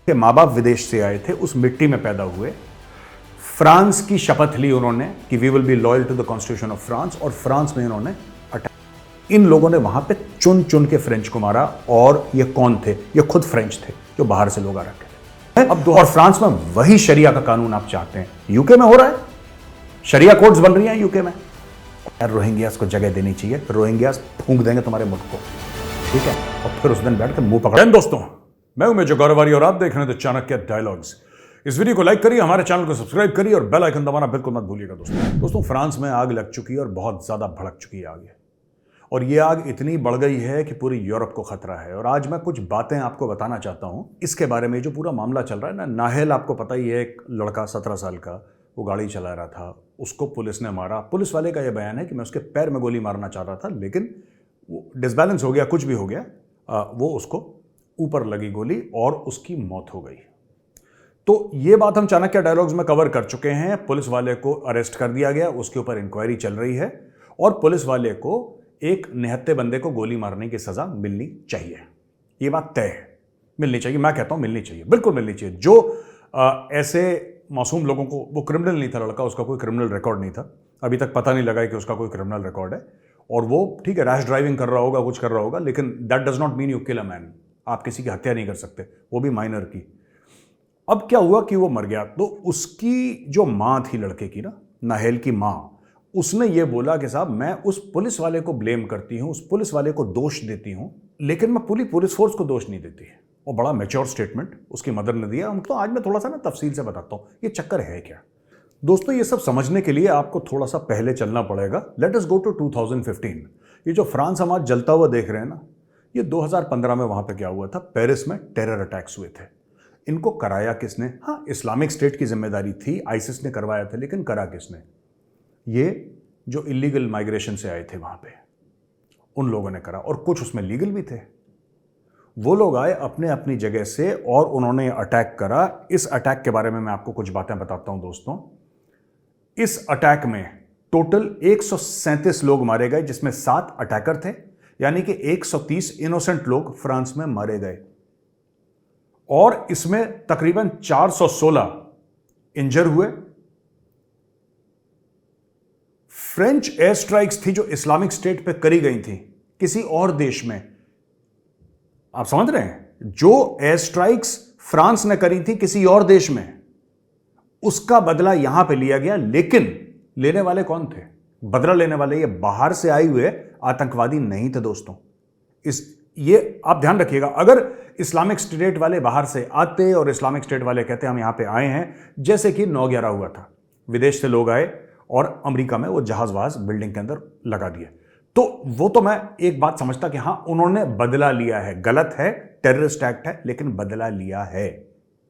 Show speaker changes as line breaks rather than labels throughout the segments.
के माँ बाप विदेश से आए थे, उस मिट्टी में पैदा हुए, फ्रांस की शपथ ली उन्होंने कि we will be loyal to the constitution of France, और फ्रांस में इन्होंने अटैक। इन लोगों ने वहां पे चुन चुन के फ्रेंच को मारा, और ये कौन थे? ये खुद फ्रेंच थे जो बाहर से लोग आ रखे थे। अब और फ्रांस में वही शरिया का कानून आप चाहते हैं, यूके में हो रहा है, शरिया कोर्ट्स बन रही हैं यूके में। यार रोहिंग्यास को जगह देनी चाहिए, रोहिंग्यास फूंक देंगे तुम्हारे मुल्क को, ठीक है? और फिर उस दिन बैठ कर मुंह पकड़। दोस्तों, मैं हूं मेजर गौरवारी और आप देख रहे हैं द चाणक्य डायलॉग्स। इस वीडियो को लाइक करिए, हमारे चैनल को सब्सक्राइब करिए और बेल आइकन दबाना बिल्कुल मत भूलिएगा। दोस्तों फ्रांस में आग लग चुकी है और बहुत ज्यादा भड़क चुकी है आग, और ये आग इतनी बढ़ गई है कि पूरी यूरोप को खतरा है। और आज मैं कुछ बातें आपको बताना चाहता हूं इसके बारे में। जो पूरा मामला चल रहा है ना, नाहेल आपको पता ही है, एक लड़का 17 साल का, वो गाड़ी चला रहा था, उसको पुलिस ने मारा। पुलिस वाले का यह बयान है कि मैं उसके पैर में गोली मारना चाह रहा था, लेकिन वो डिसबैलेंस हो गया, कुछ भी हो गया, वो उसको ऊपर लगी गोली और उसकी मौत हो गई। तो ये बात हम चाणक्य डायलॉग्स में कवर कर चुके हैं। पुलिस वाले को अरेस्ट कर दिया गया, उसके ऊपर इंक्वायरी चल रही है, और पुलिस वाले को एक निहत्थे बंदे को गोली मारने की सजा मिलनी चाहिए। ये बात तय है, मिलनी चाहिए। मैं कहता हूं मिलनी चाहिए, बिल्कुल मिलनी चाहिए। जो ऐसे मासूम लोगों को, वो क्रिमिनल नहीं था लड़का, उसका कोई क्रिमिनल रिकॉर्ड नहीं था, अभी तक पता नहीं लगा कि उसका कोई क्रिमिनल रिकॉर्ड है, और वो ठीक है रैश ड्राइविंग कर रहा होगा, कुछ कर रहा होगा, लेकिन that does not mean you kill a man. आप किसी की हत्या नहीं कर सकते, वो भी माइनर की। अब क्या हुआ कि वो मर गया, तो उसकी जो मां थी लड़के की ना, नाहेल की मां, उसने ये बोला कि साहब मैं उस पुलिस वाले को ब्लेम करती हूं, उस पुलिस वाले को दोष देती हूं, लेकिन मैं पूरी पुलिस फोर्स को दोष नहीं देती। और बड़ा मैच्योर स्टेटमेंट उसकी मदर ने दिया। हम तो आज मैं थोड़ा सा ना तफसील से बताता हूं ये चक्कर है क्या। दोस्तों ये सब समझने के लिए आपको थोड़ा सा पहले चलना पड़ेगा। Let us go to 2015। ये जो फ्रांस हम आज जलता हुआ देख रहे हैं ना, ये 2015 में वहां पे क्या हुआ था, पेरिस में टेरर अटैक्स हुए थे। इनको कराया किसने? हाँ, इस्लामिक स्टेट की जिम्मेदारी थी, आईसिस ने करवाया था, लेकिन करा किसने? ये जो इलीगल माइग्रेशन से आए थे वहां पे, उन लोगों ने करा, और कुछ उसमें लीगल भी थे। वो लोग आए अपने अपनी जगह से और उन्होंने अटैक करा। इस अटैक के बारे में मैं आपको कुछ बातें बताता हूं दोस्तों। इस अटैक में टोटल 137 लोग मारे गए, जिसमें 7 अटैकर थे, यानी कि 130 इनोसेंट लोग फ्रांस में मारे गए, और इसमें तकरीबन 416 इंजर हुए। फ्रेंच एयर स्ट्राइक्स थी जो इस्लामिक स्टेट पे करी गई थी किसी और देश में। आप समझ रहे हैं, जो एयर स्ट्राइक्स फ्रांस ने करी थी किसी और देश में, उसका बदला यहां पे लिया गया। लेकिन लेने वाले कौन थे? बदला लेने वाले ये बाहर से आए हुए आतंकवादी नहीं थे दोस्तों। ये आप ध्यान रखिएगा। अगर इस्लामिक स्टेट वाले बाहर से आते और इस्लामिक स्टेट वाले कहते हम यहां पे आए हैं, जैसे कि 9/11 हुआ था, विदेश से लोग आए और अमेरिका में वो जहाज वहाज बिल्डिंग के अंदर लगा दिए, तो वो तो मैं एक बात समझता कि हां उन्होंने बदला लिया है, गलत है, टेररिस्ट एक्ट है, लेकिन बदला लिया है।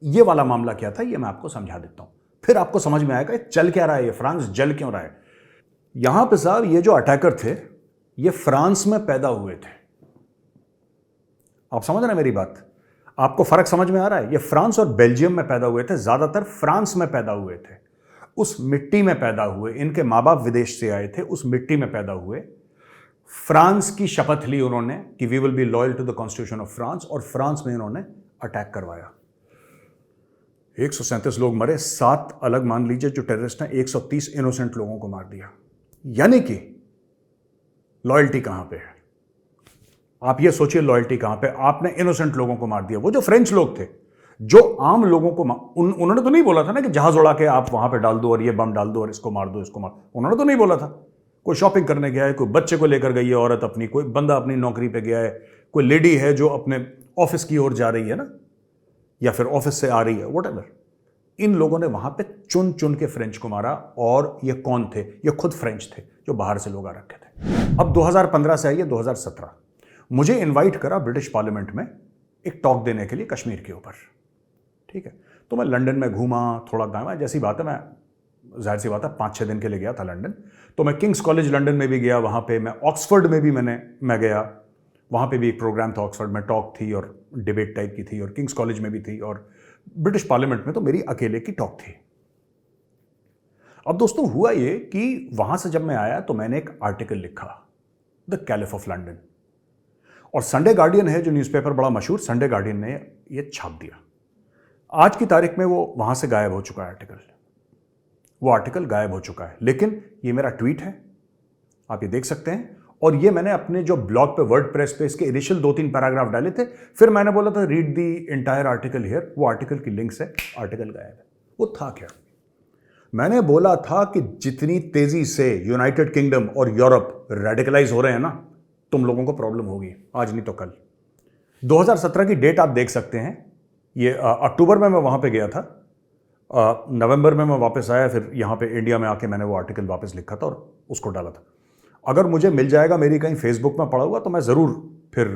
ये वाला मामला क्या था, ये मैं आपको समझा देता हूं, फिर आपको समझ में आएगा चल क्या रहा है, ये फ्रांस जल क्यों रहा है। यहां पे साहब ये जो अटैकर थे, ये फ्रांस में पैदा हुए थे। आप समझ रहे हैं मेरी बात? आपको फर्क समझ में आ रहा है? ये फ्रांस और बेल्जियम में पैदा हुए थे, ज्यादातर फ्रांस में पैदा हुए थे, उस मिट्टी में पैदा हुए। इनके माँ बाप विदेश से आए थे, उस मिट्टी में पैदा हुए। फ्रांस की शपथ ली उन्होंने कि we will be loyal to the constitution of France, और फ्रांस में इन्होंने अटैक करवाया। 137 लोग मरे, 7 अलग मान लीजिए जो टेररिस्ट हैं, 130 इनोसेंट लोगों को मार दिया। यानी कि लॉयल्टी कहां पे है? आप ये सोचिए लॉयल्टी कहां पे? आपने इनोसेंट लोगों को मार दिया। वो जो फ्रेंच लोग थे, जो आम लोगों को उन्होंने तो नहीं बोला था ना कि जहाज उड़ा के आप वहां पे डाल दो और ये बम डाल दो और इसको मार दो, इसको मार, उन्होंने तो नहीं बोला था। कोई शॉपिंग करने गया है, कोई बच्चे को लेकर गई है औरत अपनी, कोई बंदा अपनी नौकरी पे गया है, कोई लेडी है जो अपने ऑफिस की ओर जा रही है ना, या फिर ऑफिस से आ रही है, व्हाटएवर। इन लोगों ने वहां पे चुन चुन के फ्रेंच को मारा, और ये कौन थे? ये खुद फ्रेंच थे जो बाहर से लोग आ रखे थे। अब 2015 से आइए 2017, मुझे इनवाइट करा ब्रिटिश पार्लियामेंट में एक टॉक देने के लिए कश्मीर के ऊपर, ठीक है। तो मैं लंदन में घूमा, थोड़ा गाया, जैसी बात है, मैं जाहिर सी बात है 5-6 दिन के लिए गया था लंदन। तो मैं किंग्स कॉलेज लंदन में भी गया, वहाँ पे मैं ऑक्सफोर्ड में भी मैं गया, वहाँ पे भी एक प्रोग्राम था ऑक्सफोर्ड में, टॉक थी और डिबेट टाइप की थी, और किंग्स कॉलेज में भी थी, और ब्रिटिश पार्लियामेंट में तो मेरी अकेले की टॉक थी। अब दोस्तों हुआ ये कि वहाँ से जब मैं आया तो मैंने एक आर्टिकल लिखा, द कैलिफ ऑफ लंदन, और संडे गार्डियन है जो न्यूज़पेपर बड़ा मशहूर, संडे गार्डियन ने ये छाप दिया। आज की तारीख में वो वहां से गायब हो चुका है आर्टिकल, वो आर्टिकल गायब हो चुका है। लेकिन ये मेरा ट्वीट है, आप ये देख सकते हैं, और ये मैंने अपने जो ब्लॉग पे वर्डप्रेस पे इसके इनिशियल 2-3 पैराग्राफ डाले थे, फिर मैंने बोला था read the entire article here, वो आर्टिकल की लिंक से आर्टिकल गायब है। वो था क्या? मैंने बोला था कि जितनी तेजी से यूनाइटेड किंगडम और यूरोप रेडिकलाइज हो रहे हैं ना, तुम लोगों को प्रॉब्लम होगी, आज नहीं तो कल। 2017 की डेट आप देख सकते हैं, ये अक्टूबर में मैं वहां पे गया था, नवंबर में मैं वापस आया, फिर यहाँ पे इंडिया में आके मैंने वो आर्टिकल वापस लिखा था और उसको डाला था। अगर मुझे मिल जाएगा, मेरी कहीं फेसबुक में पड़ा हुआ, तो मैं ज़रूर फिर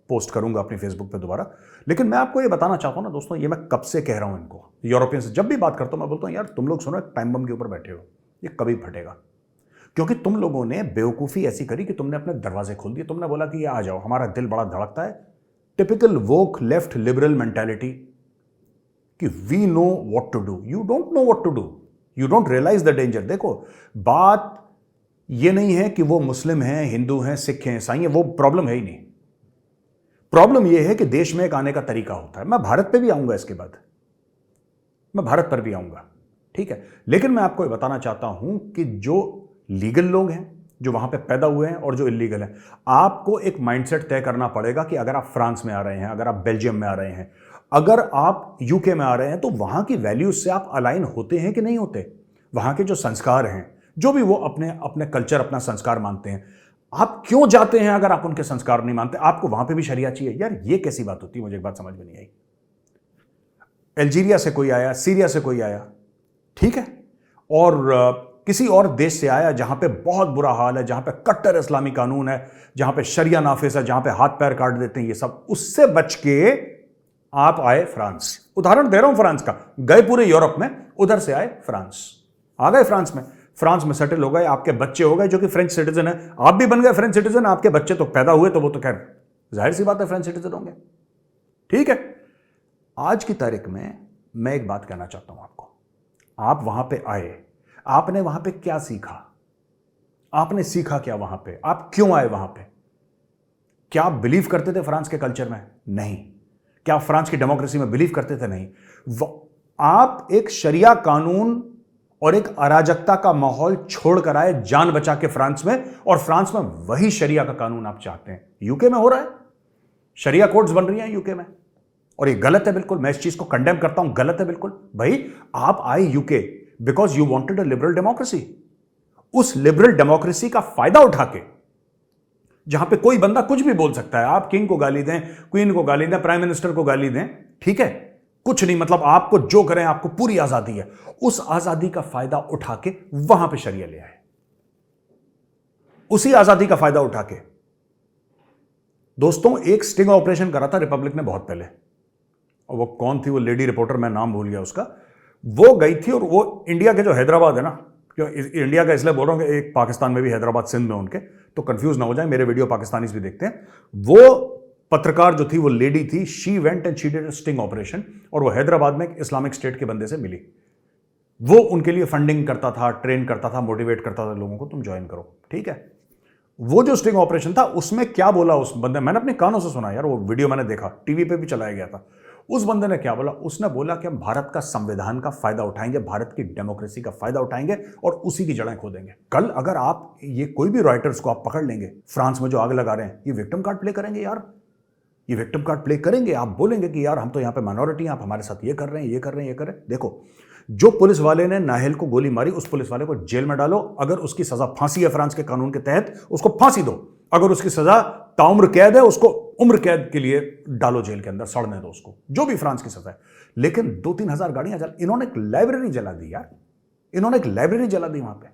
पोस्ट करूंगा अपनी फेसबुक पे दोबारा। लेकिन मैं आपको ये बताना चाहता हूँ ना दोस्तों, ये मैं कब से कह रहा हूँ इनको, यूरोपियन से जब भी बात करता हूँ मैं बोलता हूँ यार तुम लोग सुनो, एक टाइम बम के ऊपर बैठे हो, ये कभी फटेगा। क्योंकि तुम लोगों ने बेवकूफ़ी ऐसी करी कि तुमने अपने दरवाजे खोल दिए, तुमने बोला कि ये आ जाओ, हमारा दिल बड़ा धड़कता है। Typical woke left liberal mentality कि we know what to do, you don't know what to do, you don't realise the danger. देखो, बात ये नहीं है कि वो मुस्लिम हैं, हिंदू हैं, सिख हैं, ईसाई हैं, वो प्रॉब्लम है ही नहीं। प्रॉब्लम यह है कि देश में एक आने का तरीका होता है। मैं भारत पे भी आऊंगा, इसके बाद मैं भारत पर भी आऊंगा, ठीक है। लेकिन मैं आपको ये बताना चाहता हूं कि जो लीगल लोग हैं, जो वहां पे पैदा हुए हैं, और जो इलीगल हैं, आपको एक माइंडसेट तय करना पड़ेगा कि अगर आप फ्रांस में आ रहे हैं, अगर आप बेल्जियम में आ रहे हैं, अगर आप यूके में आ रहे हैं, तो वहां की वैल्यूज से आप अलाइन होते हैं कि नहीं होते। वहां के जो संस्कार हैं, जो भी वो अपने अपने कल्चर, अपना संस्कार मानते हैं, आप क्यों जाते हैं अगर आप उनके संस्कार नहीं मानते? आपको वहां पे भी शरिया चाहिए? यार ये कैसी बात होती है, मुझे एक बात समझ में नहीं आई। अल्जीरिया से कोई आया, सीरिया से कोई आया, ठीक है, और किसी और देश से आया जहां पे बहुत बुरा हाल है, जहां पे कट्टर इस्लामी कानून है, जहां पे शरिया नाफिज है, जहां पे हाथ पैर काट देते हैं, ये सब, उससे बच के आप आए फ्रांस। उदाहरण दे रहा हूं फ्रांस का, गए पूरे यूरोप में, उधर से आए फ्रांस, आ गए फ्रांस में, फ्रांस में सेटल हो गए, आपके बच्चे हो गए जो कि फ्रेंच सिटीजन है, आप भी बन गए फ्रेंच सिटीजन, आपके बच्चे तो पैदा हुए, तो वो तो खैर जाहिर सी बात है फ्रेंच सिटीजन होंगे, ठीक है। आज की तारीख में मैं एक बात कहना चाहता हूं आपको, आप वहां पे आए, आपने वहां पे क्या सीखा? आपने सीखा क्या वहां पे? आप क्यों आए वहां पे? क्या आप बिलीव करते थे फ्रांस के कल्चर में? नहीं। क्या आप फ्रांस की डेमोक्रेसी में बिलीव करते थे? नहीं। आप एक शरिया कानून और एक अराजकता का माहौल छोड़कर आए जान बचा के फ्रांस में, और फ्रांस में वही शरिया का कानून आप चाहते हैं। यूके में हो रहा है, शरिया कोर्ट्स बन रही हैं यूके में, और ये गलत है बिल्कुल, मैं इस चीज को कंडेम करता हूं, गलत है बिल्कुल। भाई आप आए UK because you wanted a liberal democracy, उस लिबरल डेमोक्रेसी का फायदा उठा के, जहां पे कोई बंदा कुछ भी बोल सकता है, आप किंग को गाली दें, क्वीन को गाली दें, प्राइम मिनिस्टर को गाली दें, ठीक है, कुछ नहीं, मतलब आपको जो करें, आपको पूरी आजादी है। उस आजादी का फायदा उठा के वहां पे शरिया ले आए, उसी आजादी का फायदा उठा के। दोस्तों, एक स्टिंग ऑपरेशन करा था रिपब्लिक ने बहुत पहले, और वो कौन थी वो लेडी रिपोर्टर, मैं नाम भूल गया उसका, वो गई थी, और वो इंडिया के जो हैदराबाद है ना, क्यों इंडिया का इसलिए बोल रहा हूं कि एक पाकिस्तान में भी हैदराबाद, सिंध में उनके, तो कंफ्यूज ना हो जाए, मेरे वीडियो पाकिस्तानीज भी देखते हैं। वो पत्रकार जो थी, वो लेडी थी, she went and she did a sting operation, और वो हैदराबाद में एक इस्लामिक स्टेट के बंदे से मिली। वो उनके लिए फंडिंग करता था, ट्रेन करता था, मोटिवेट करता था लोगों को, तुम ज्वाइन करो, ठीक है। वो जो स्टिंग ऑपरेशन था, उसमें क्या बोला उस बंदे, मैंने अपने कानों से सुना यार, वो वीडियो मैंने देखा, टीवी पे भी चलाया गया था। उस बंदे ने क्या बोला? उसने बोला कि हम भारत का संविधान का फायदा उठाएंगे, भारत की डेमोक्रेसी का फायदा उठाएंगे, और उसी की जड़ें खोदेंगे। कल अगर आप ये कोई भी राइटर्स को आप पकड़ लेंगे फ्रांस में जो आग लगा रहे हैं, ये विक्टिम कार्ड प्ले करेंगे यार, ये विक्टिम कार्ड प्ले करेंगे। आप बोलेंगे कि यार हम तो यहाँ पे माइनॉरिटी हैं, आप हमारे साथ ये कर रहे हैं, ये कर रहे हैं, ये कर रहे हैं। देखो, जो पुलिस वाले ने नाहेल को गोली मारी, उस पुलिस वाले को जेल में डालो। अगर उसकी सजा फांसी है फ्रांस के कानून के तहत, उसको फांसी दो। अगर उसकी सजा ताउम्र कैद है, उसको उम्र कैद के लिए डालो जेल के अंदर, सड़ने दो उसको, जो भी फ्रांस की सजा है। लेकिन 2-3 हजार गाड़ियां जला, इन्होंने एक लाइब्रेरी जला दी यार, इन्होंने एक लाइब्रेरी जला दी वहां पे।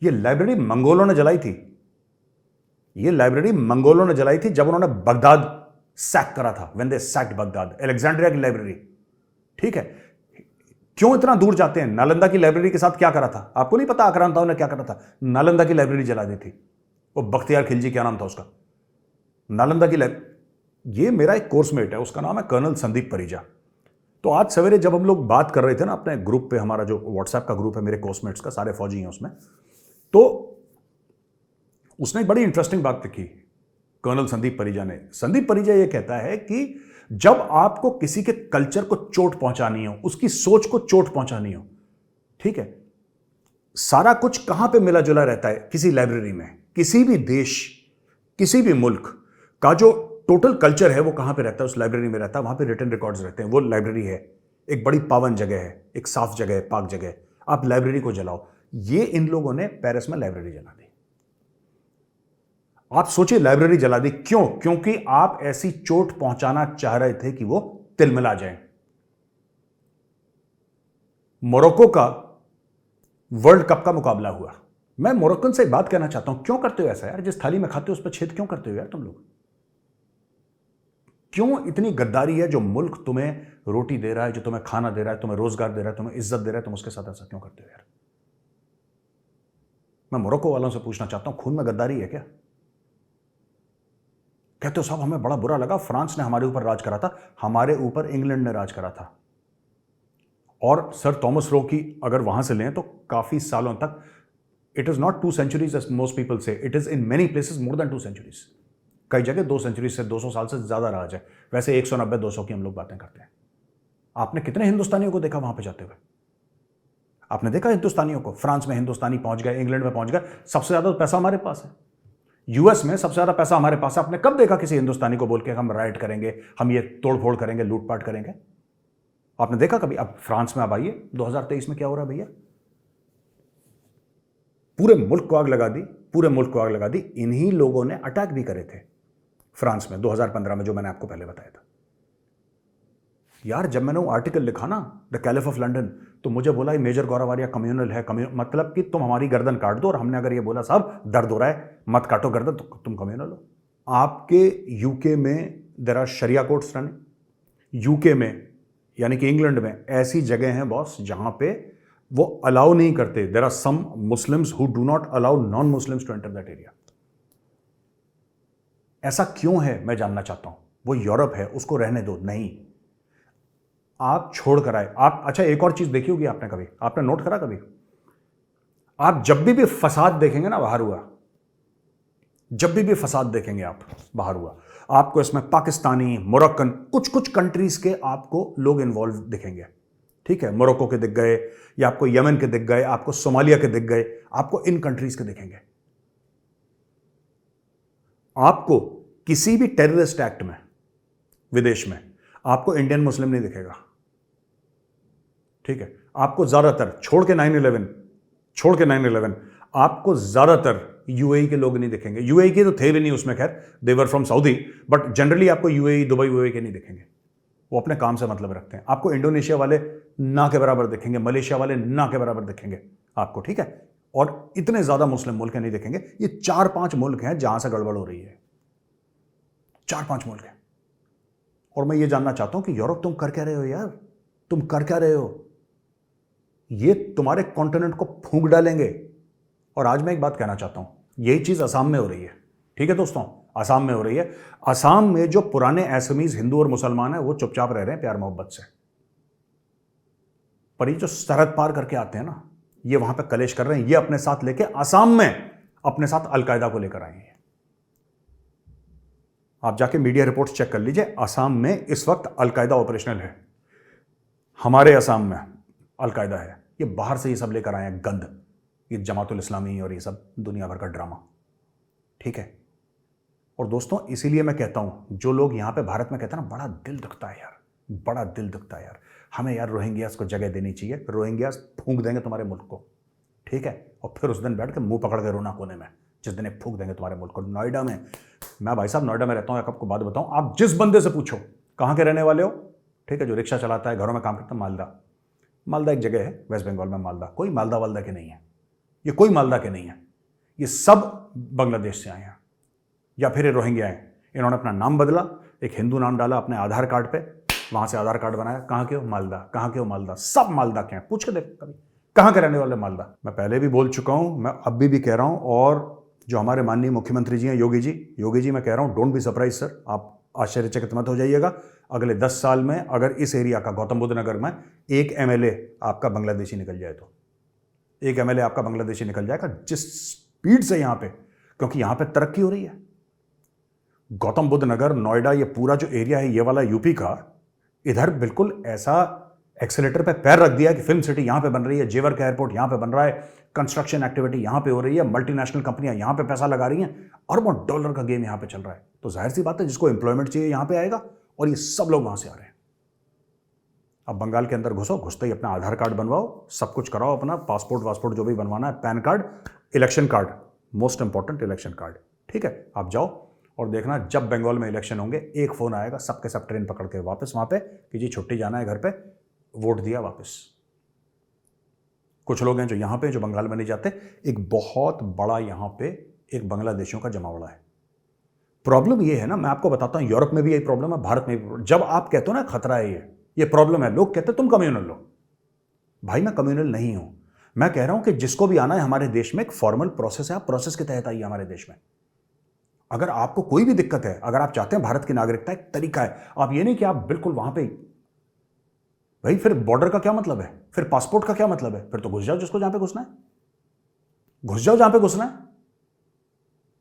ये लाइब्रेरी मंगोलों ने जलाई थी, ये लाइब्रेरी मंगोलों ने जलाई थी जब उन्होंने बगदाद सैक करा था, when they sacked Baghdad, Alexandria की लाइब्रेरी, ठीक है। क्यों इतना दूर जाते हैं? नालंदा की लाइब्रेरी के साथ क्या करा था आपको नहीं पता? आक्रांताओं ने क्या करा था? नालंदा की लाइब्रेरी जला दी थी। वो बख्तियार खिलजी, क्या नाम था उसका, नालंदा की ये मेरा एक कोर्समेट है, उसका नाम है कर्नल संदीप परिजा। तो आज सवेरे जब हम लोग बात कर रहे थे ना अपने ग्रुप पे, हमारा जो व्हाट्सएप का ग्रुप है मेरे कोर्समेट्स का, सारे फौजी हैं उसमें, तो उसने एक बड़ी इंटरेस्टिंग बात लिखी, कर्नल संदीप परिजा ने। संदीप परिजा ये कहता है कि जब आपको किसी के कल्चर को चोट पहुंचानी हो, उसकी सोच को चोट पहुंचानी हो, ठीक है, सारा कुछ कहां पे मिला जुला रहता है? किसी लाइब्रेरी में। किसी भी देश, किसी भी मुल्क का जो टोटल कल्चर है वो कहां पे रहता है? उस लाइब्रेरी में रहता है। वहां पे रिटन रिकॉर्ड्स रहते हैं। वो लाइब्रेरी है, एक बड़ी पावन जगह है, एक साफ जगह है, पाक जगह है। आप लाइब्रेरी को जलाओ। ये इन लोगों ने पेरिस में लाइब्रेरी जला दी। आप सोचिए, लाइब्रेरी जला दी क्यों? क्योंकि आप ऐसी चोट पहुंचाना चाह रहे थे कि वो तिलमिला जाए। मोरक्को का वर्ल्ड कप का मुकाबला हुआ। मैं मोरक्कन से एक बात कहना चाहता हूं, क्यों करते हो ऐसा यार? जिस थाली में खाते हो उस पर छेद क्यों करते हो यार तुम लोग? क्यों इतनी गद्दारी है? जो मुल्क तुम्हें रोटी दे रहा है, जो तुम्हें खाना दे रहा है, तुम्हें रोजगार दे रहा है, तुम्हें इज्जत दे रहा है, तुम उसके साथ ऐसा क्यों करते हो यार? मैं मोरक्को वालों से पूछना चाहता हूं, खून में गद्दारी है क्या? कहते हो साहब हमें बड़ा बुरा लगा, फ्रांस ने हमारे ऊपर राज करा था। हमारे ऊपर इंग्लैंड ने राज करा था। और सर थॉमस रो की अगर वहां से लें तो काफी सालों तक, it is not 2 centuries as most people say, it is in many places more than 2 centuries। कई जगह 2 centuries से, 200 साल से ज्यादा राज है। वैसे 190-200 की हम लोग बातें करते हैं। आपने कितने हिंदुस्तानियों को देखा वहां पे जाते हुए? आपने देखा हिंदुस्तानियों को? फ्रांस में हिंदुस्तानी पहुंच गए, इंग्लैंड में पहुंच गए। सबसे ज्यादा पैसा हमारे पास है। यूएस में सबसे ज्यादा पैसा हमारे पास है। आपने कब देखा किसी हिंदुस्तानी को बोल के हम राइट करेंगे, हम ये तोड़फोड़ करेंगे, लूटपाट करेंगे? आपने देखा कभी? अब फ्रांस में अब आइए, 2023 में क्या हो रहा है भैया? पूरे मुल्क को आग लगा दी, पूरे मुल्क को आग लगा दी। इन्हीं लोगों ने अटैक भी करे थे फ्रांस में 2015 में, जो मैंने आपको पहले बताया था। यार जब मैंने वो आर्टिकल लिखा ना, द कैलिफ ऑफ लंदन, तो मुझे बोला ये मेजर गौरवारिया कम्युनल है। मतलब कि तुम हमारी गर्दन काट दो। और हमने अगर ये बोला साहब दर्द हो रहा है, मत काटो गर्दन, तो तुम कम्युनल हो। आपके यूके में there are sharia courts running. UK में यानी कि इंग्लैंड में ऐसी जगह हैं बॉस जहां पे वो अलाउ नहीं करते। There are some Muslims who do not allow non Muslims to enter that area. ऐसा क्यों है मैं जानना चाहता हूं। वो यूरोप है, उसको रहने दो। नहीं, आप छोड़ कर आए। आप अच्छा एक और चीज देखी होगी आपने, कभी आपने नोट करा कभी? आप जब भी फसाद देखेंगे ना बाहर हुआ, जब भी फसाद देखेंगे आप बाहर हुआ, आपको इसमें पाकिस्तानी, मोरक्कन, कुछ कुछ कंट्रीज के आपको लोग इन्वॉल्व दिखेंगे। ठीक है, मोरक्को के दिख गए, या आपको यमन के दिख गए, आपको सोमालिया के दिख गए, आपको इन कंट्रीज के दिखेंगे। आपको किसी भी टेररिस्ट एक्ट में विदेश में आपको इंडियन मुस्लिम नहीं दिखेगा। ठीक है, आपको ज्यादातर छोड़ के 9/11 आपको ज्यादातर यूएई के लोग नहीं दिखेंगे। यूएई के तो थे भी नहीं उसमें, खैर देवर फ्रॉम सऊदी, बट जनरली आपको यूएई, दुबई यूएई के नहीं दिखेंगे। वो अपने काम से मतलब रखते हैं। आपको इंडोनेशिया वाले ना के बराबर दिखेंगे, मलेशिया वाले ना के बराबर दिखेंगे आपको। ठीक है, और इतने ज्यादा मुस्लिम मुल्क नहीं दिखेंगे। ये 4-5 मुल्क हैं जहां से गड़बड़ हो रही है। 4-5 मुल्क हैं। और मैं ये जानना चाहता हूं कि यूरोप तुम कर क्या रहे हो यार? तुम कर क्या रहे हो? ये तुम्हारे कॉन्टिनेंट को फूंक डालेंगे। और आज मैं एक बात कहना चाहता हूं, यही चीज असम में हो रही है। ठीक है दोस्तों, असम में हो रही है। असम में जो पुराने असमीज हिंदू और मुसलमान हैं वो चुपचाप रह रहे हैं प्यार मोहब्बत से। पर ये जो सरहद पार करके आते हैं ना, ये वहां पे कलेश कर रहे हैं। ये अपने साथ लेके असम में अपने साथ अलकायदा को लेकर आए हैं। आप जाके मीडिया रिपोर्ट्स चेक कर लीजिए, असम में इस वक्त अलकायदा ऑपरेशनल है। हमारे असम में अलकायदा है। ये बाहर से ये सब लेकर आए हैं गंद, ये जमातुल इस्लामी और ये सब दुनिया भर का ड्रामा। ठीक है, और दोस्तों इसीलिए मैं कहता हूं, जो लोग यहां पे भारत में कहते हैं ना, बड़ा दिल दुखता है यार, बड़ा दिल दुखता है यार। हमें यार रोहिंग्यास को जगह देनी चाहिए। रोहिंग्यास फूंक देंगे तुम्हारे मुल्क को। ठीक है, और फिर उस दिन बैठ के मुंह पकड़ के रोना कोने में, जिस दिन फूंक देंगे तुम्हारे मुल्क को। नोएडा में, मैं भाई साहब नोएडा में रहता हूं, आपको बात बताऊं, आप जिस बंदे से पूछो कहां के रहने वाले हो, ठीक है, जो रिक्शा चलाता है, घरों में काम करता है, मालदा एक जगह है वेस्ट बंगाल में, मालदा। कोई मालदा वालदा के नहीं है, ये कोई मालदा के नहीं है, ये सब बांग्लादेश से आए हैं या फिर ये रोहिंग्या हैं। इन्होंने अपना नाम बदला, एक हिंदू नाम डाला अपने आधार कार्ड पे, वहां से आधार कार्ड बनाया। कहां के हो? मालदा। कहां के हो? मालदा। सब मालदा के हैं, पूछ के देख कभी कहां के रहने वाले मालदा। मैं पहले भी बोल चुका हूं, मैं अभी भी कह रहा हूं, और जो हमारे माननीय मुख्यमंत्री जी हैं योगी जी, मैं कह रहा हूं, डोंट बी सरप्राइज सर, आप आश्चर्यचकित मत हो जाइएगा। अगले 10 साल में अगर इस एरिया का, गौतम बुद्ध नगर में, एक एमएलए आपका बांग्लादेशी निकल जाए, तो एक एमएलए आपका बांग्लादेशी निकल जाएगा, जिस स्पीड से यहां पे, क्योंकि यहां पे तरक्की हो रही है। गौतम बुद्ध नगर, नोएडा, ये पूरा जो एरिया है ये वाला यूपी का, इधर बिल्कुल ऐसा एक्सेलेटर पे पैर रख दिया कि फिल्म सिटी यहां पे बन रही है, जेवर का एयरपोर्ट यहां पे बन रहा है, कंस्ट्रक्शन एक्टिविटी यहां पे हो रही है, मल्टीनेशनल कंपनियां यहां पे पैसा लगा रही हैं, अरबों डॉलर का गेम यहां पे चल रहा है। तो जाहिर सी बात है जिसको एम्प्लॉयमेंट चाहिए यहां पे आएगा, और ये सब लोग वहां से आ रहे हैं। अब बंगाल के अंदर घुसो, घुसते ही अपना आधार कार्ड बनवाओ, सब कुछ कराओ, अपना पासपोर्ट वासपोर्ट जो भी बनवाना है, pan card, election card, most important election card, ठीक है। आप जाओ और देखना जब बंगाल में इलेक्शन होंगे एक फोन आएगा, सबके सब ट्रेन पकड़ के वापस वहां पे कि जी छुट्टी जाना है घर पे, वोट दिया वापस। कुछ लोग हैं जो यहां पे, जो बंगाल में नहीं जाते। एक बहुत बड़ा यहां पे एक बांग्लादेशियों का जमावड़ा है। प्रॉब्लम ये है ना, मैं आपको बताता हूं, यूरोप में भी यही प्रॉब्लम है, भारत में भी। जब आप कहते हो ना खतरा है ये प्रॉब्लम है, लोग कहते हैं तुम कम्युनल लो। भाई मैं कम्युनल नहीं हूं, मैं कह रहा हूं कि जिसको भी आना है हमारे देश में एक फॉर्मल प्रोसेस है, आप प्रोसेस के तहत आइए हमारे देश में। अगर आपको कोई भी दिक्कत है, अगर आप चाहते हैं भारत की नागरिकता, एक तरीका है। आप ये नहीं कि आप बिल्कुल वहां पे, भाई फिर बॉर्डर का क्या मतलब है, फिर पासपोर्ट का क्या मतलब है, फिर तो घुस जाओ जिसको जहां पे घुसना है, घुस जाओ जहां पे घुसना है।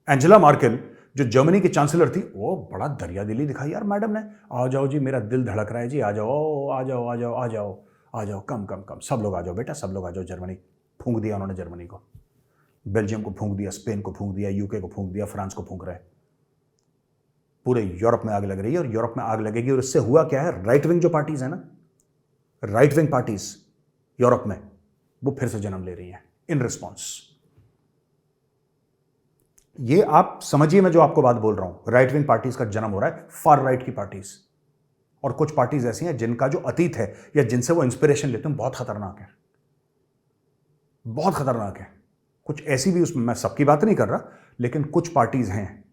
एंजेला मार्केल जो जर्मनी की चांसलर थी, वो बड़ा दरिया दिली दिखाई यार मैडम ने, आ जाओ जी, मेरा दिल धड़क रहा है जी, आ जाओ आ जाओ आ जाओ आ जाओ आ जाओ, कम कम कम, सब लोग आ जाओ बेटा, सब लोग आ जाओ। जर्मनी फूंक दिया उन्होंने, जर्मनी को, बेल्जियम को फूंक दिया, स्पेन को फूंक दिया, यूके को फूंक दिया, फ्रांस को फूंक रहे। पूरे यूरोप में आग लग रही है, और यूरोप में आग लगेगी। और इससे हुआ क्या है, राइट विंग जो पार्टीज है ना, राइट विंग पार्टीज यूरोप में, वो फिर से जन्म ले रही हैं इन रिस्पॉन्स। ये आप समझिए, मैं जो आपको बात बोल रहा हूं, राइट विंग पार्टीज का जन्म हो रहा है, फार राइट की पार्टीज। और कुछ पार्टीज ऐसी हैं जिनका जो अतीत है या जिनसे वो इंस्पिरेशन लेते हैं बहुत खतरनाक है, बहुत खतरनाक है। कुछ ऐसी भी, उसमें मैं सबकी बात नहीं कर रहा, लेकिन कुछ पार्टीज हैं,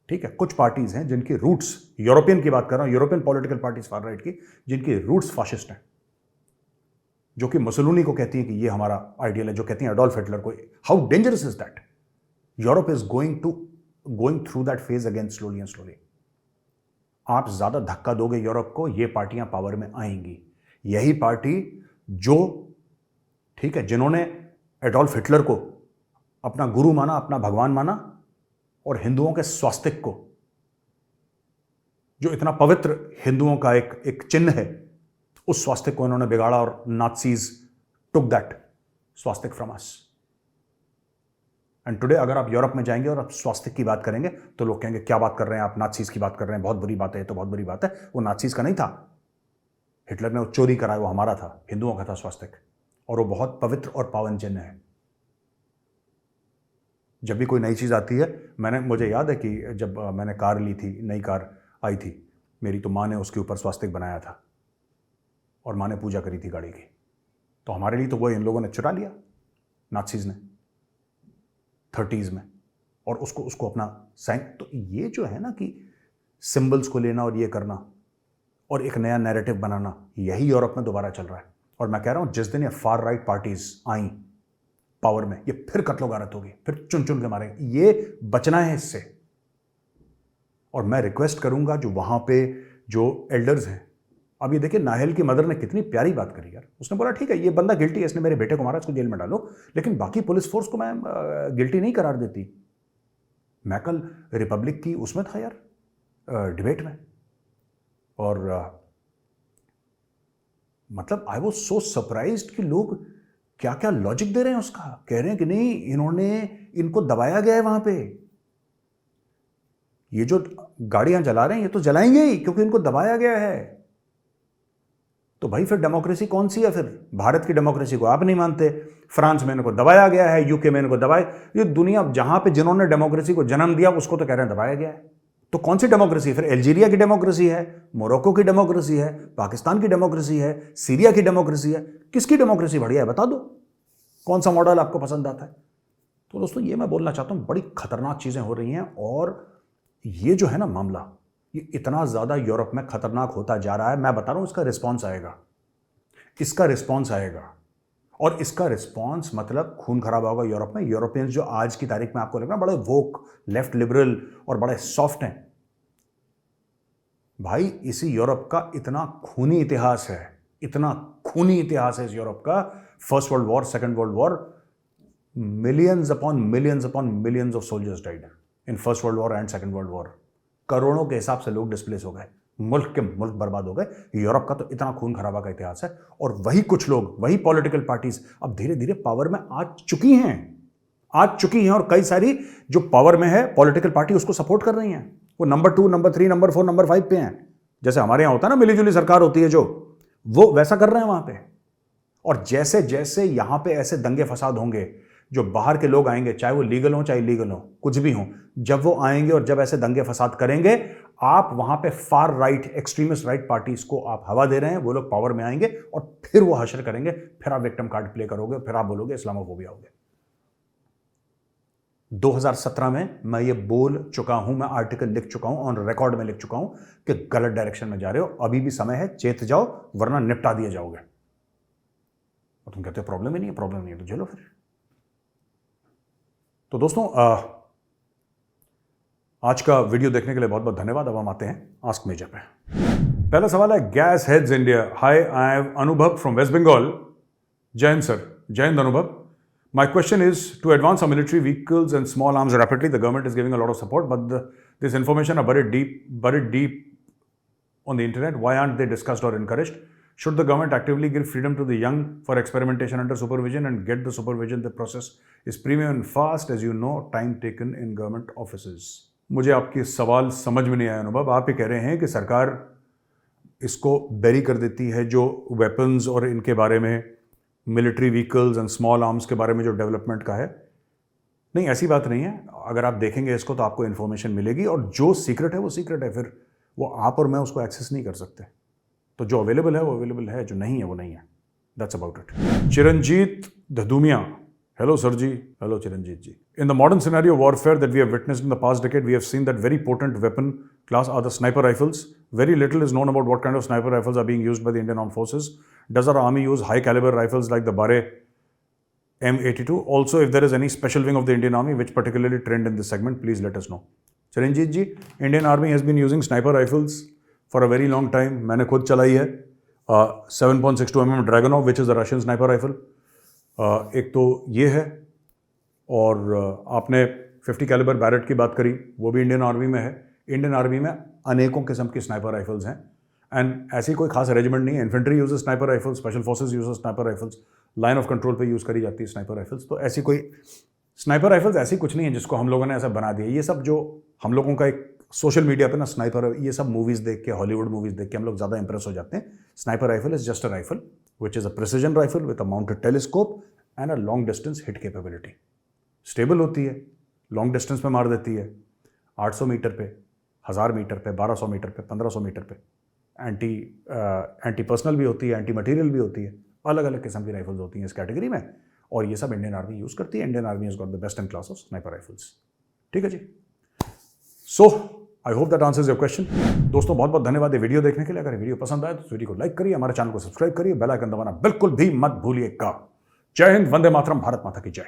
ठीक है, कुछ पार्टीज हैं जिनकी रूट्स, यूरोपियन की बात कर रहा हूं, European political parties far right की, जिनकी रूट्स फाशिस्ट हैं, जो कि मुसोलिनी को कहती है कि ये हमारा आइडियल है, जो कहती है एडोल्फ हिटलर को। How dangerous is that? Europe is going through that phase again, slowly and slowly. आप ज्यादा धक्का दोगे यूरोप को, ये पार्टियां पावर में आएंगी। यही पार्टी जो, ठीक है, जिन्होंने एडोल्फ हिटलर को अपना गुरु माना, अपना भगवान माना, और हिंदुओं के स्वास्तिक को, जो इतना पवित्र हिंदुओं का एक चिन्ह है, उस स्वास्तिक को इन्होंने बिगाड़ा, और Nazis took that swastika from us. And today अगर आप यूरोप में जाएंगे और आप स्वास्तिक की बात करेंगे तो लोग कहेंगे क्या बात कर रहे हैं आप, नाज़ीज की बात कर रहे हैं, बहुत बुरी बात है, तो बहुत बुरी बात है। वो नाज़ीज का नहीं था, हिटलर ने वो चोरी कराया, वो हमारा था, हिंदुओं का था स्वास्तिक, और वो बहुत पवित्र और पावन चिन्ह है। जब भी कोई नई चीज़ आती है, मुझे याद है कि जब मैंने कार ली थी, नई कार आई थी मेरी, तो माँ ने उसके ऊपर स्वास्तिक बनाया था और माँ ने पूजा करी थी गाड़ी की। तो हमारे लिए तो वो इन लोगों ने चुरा लिया, नाज़ीज ने 30s में, और उसको अपना साइन। तो ये जो है ना कि सिंबल्स को लेना और ये करना और एक नया नैरेटिव बनाना, यही यूरोप में दोबारा चल रहा है। और मैं कह रहा हूं जिस दिन ये far right parties I power में, ये फिर कत्लो गारत होगी, फिर चुन चुन के मारेंगे। ये बचना है इससे। और मैं रिक्वेस्ट करूंगा जो वहां पे जो एल्डर्स हैं, अब ये देखिए नाहेल की मदर ने कितनी प्यारी बात करी यार। उसने बोला ठीक है ये बंदा गिल्टी है, इसने मेरे बेटे को मारा, इसको जेल में डालो, लेकिन बाकी पुलिस फोर्स को मैं गिल्टी नहीं करार देती। मैं कल रिपब्लिक की उसमें था यार, डिबेट में, और मतलब आई वाज सो सरप्राइज्ड कि लोग क्या क्या लॉजिक दे रहे हैं उसका। कह रहे हैं कि नहीं, इनको दबाया गया है वहां पे, ये जो गाड़ियां जला रहे हैं ये तो जलाएंगे ही क्योंकि इनको दबाया गया है। तो भाई फिर डेमोक्रेसी कौन सी है? फिर भारत की डेमोक्रेसी को आप नहीं मानते, फ्रांस में इनको दबाया गया है, यूके में इनको दबाया, ये दुनिया जहां पे जिन्होंने डेमोक्रेसी को जन्म दिया उसको तो कह रहे हैं दबाया गया है। तो कौन सी डेमोक्रेसी? फिर अल्जीरिया की डेमोक्रेसी है, मोरक्को की डेमोक्रेसी है, पाकिस्तान की डेमोक्रेसी है, सीरिया की डेमोक्रेसी है, किसकी डेमोक्रेसी बढ़िया है बता दो, कौन सा मॉडल आपको पसंद आता है? तो दोस्तों ये मैं बोलना चाहता हूं, बड़ी खतरनाक चीजें हो रही हैं। और ये जो है ना मामला, ये इतना ज्यादा यूरोप में खतरनाक होता जा रहा है। मैं बता रहा हूं इसका रिस्पॉन्स आएगा, इसका रिस्पॉन्स आएगा, और इसका रिस्पॉन्स मतलब खून खराब होगा यूरोप में। यूरोपियंस जो आज की तारीख में आपको लग रहा है बड़े वोक, लेफ्ट लिबरल और बड़े सॉफ्ट हैं, भाई इसी यूरोप का इतना खूनी इतिहास है, इतना खूनी इतिहास है इस यूरोप का। First world war, second world war, millions upon millions of soldiers died in first world war and second world war. करोड़ों के हिसाब से लोग डिस्प्लेस हो गए, मुल्क के मुल्क बर्बाद हो गए। यूरोप का तो इतना खून खराबा का इतिहास है, और वही कुछ लोग, वही पॉलिटिकल पार्टीज अब धीरे धीरे पावर में आ चुकी हैं, और कई सारी जो पावर में है पॉलिटिकल पार्टी उसको सपोर्ट कर रही हैं। वो नंबर 2, नंबर 3, नंबर 4, नंबर 5 पे हैं। जैसे हमारे यहां होता है ना, मिलीजुली सरकार होती है, जो वो वैसा कर रहे हैं वहां पे। और जैसे जैसे यहां पे ऐसे दंगे फसाद होंगे, जो बाहर के लोग आएंगे, चाहे वो लीगल हो चाहे इलीगल हो, कुछ भी हो, जब वो आएंगे और जब ऐसे दंगे फसाद करेंगे, आप वहां पे far right, extremist right parties को आप हवा दे रहे हैं, वो लोग पावर में आएंगे और फिर वो हशर करेंगे, फिर आप विक्टिम कार्ड प्ले करोगे, फिर आप बोलोगे इस्लामोफोबिया हो गया। 2017 में मैं ये बोल चुका हूं, मैं आर्टिकल लिख चुका हूं, ऑन रिकॉर्ड में लिख चुका हूं कि गलत डायरेक्शन में जा रहे हो, अभी भी समय है, चेत जाओ, वरना निपटा दिए जाओगे। और तुम कहते हो प्रॉब्लम ही नहीं है, प्रॉब्लम नहीं है तो झेलो फिर। तो दोस्तों, आज का वीडियो देखने के लिए बहुत बहुत धन्यवाद। अब हम आते हैं आस्क मेजर पे। पहला सवाल है gas heads India. Hi, I am अनुभव फ्रॉम वेस्ट बंगाल। जय हिंद सर। जय हिंद अनुभव। My question is, to advance our military vehicles and small arms rapidly, the government is giving a lot of support, but this information are buried deep on the internet. Why aren't they discussed or encouraged? Should the government actively give freedom to the young for experimentation under supervision and get the supervision? The process is premium and fast, as you know, time taken in government offices. मुझे आपकी सवाल समझ में नहीं आया अनुभव। आप ये कह रहे हैं कि सरकार इसको बैरी कर देती है, जो वेपन्स और इनके बारे में, military vehicles and small arms के बारे में जो डेवलपमेंट का है। नहीं, ऐसी बात नहीं है। अगर आप देखेंगे इसको तो आपको इन्फॉर्मेशन मिलेगी, और जो सीक्रेट है वो सीक्रेट है, फिर वो आप और मैं उसको एक्सेस नहीं कर सकते। तो जो अवेलेबल है वो अवेलेबल है, जो नहीं है वो नहीं है। That's about it. Chiranjit Dhadumia. Hello sir ji. Hello Chiranjit ji. In the modern scenario warfare that we have witnessed in the past decade, we have seen that very potent weapon class are the sniper rifles. Very little is known about what kind of sniper rifles are being used by the Indian Armed Forces. Does our army use high caliber rifles like the Bare M82? Also, if there is any special wing of the Indian Army which particularly trained in this segment, please let us know. Chiranjeet ji, Indian Army has been using sniper rifles for a very long time. मैंने खुद चलाई है 7.62 mm Dragunov, which is a Russian sniper rifle. एक तो ये है, और आपने 50 कैलिबर बैरेट की बात करी, वो भी इंडियन आर्मी में है। इंडियन आर्मी में अनेकों किस्म की स्नाइपर राइफल्स हैं, एंड ऐसी कोई खास रेजिमेंट नहीं है। Infantry uses sniper rifles, special forces uses sniper rifles, line of control पे यूज़ करी जाती है स्नाइपर राइफल्स। तो ऐसी कोई स्नाइपर राइफल्स ऐसी कुछ नहीं है जिसको हम लोगों ने ऐसा बना दिया। ये सब जो हम लोगों का एक सोशल मीडिया पे ना स्नाइपर, ये सब मूवीज़ देख के, हॉलीवुड मूवीज़ देख के हम लोग ज़्यादा इंप्रेस हो जाते हैं। Sniper rifle is just a rifle which is a precision rifle with a mounted telescope and a long distance hit capability. Stable होती है, लॉन्ग डिस्टेंस पे मार देती है, 800 मीटर पे, 1000 मीटर पे, 1200 मीटर पे, 1500 मीटर पे। एंटी पर्सनल भी होती है, एंटी मटेरियल भी होती है, अलग अलग किस्म की राइफल्स होती हैं इस कैटेगरी में, और ये सब इंडियन आर्मी यूज़ करती है। Indian army has got the best in class of sniper rifles. ठीक है जी। So I hope that answers your question. दोस्तों, बहुत बहुत धन्यवाद ये वीडियो देखने के लिए। अगर वीडियो पसंद आए तो वीडियो को लाइक करिए, हमारे चैनल को सब्सक्राइब करिए, बेल आइकन दबाना बिल्कुल भी मत भूलिएगा। जय हिंद, वंदे मातरम, भारत माता की जय।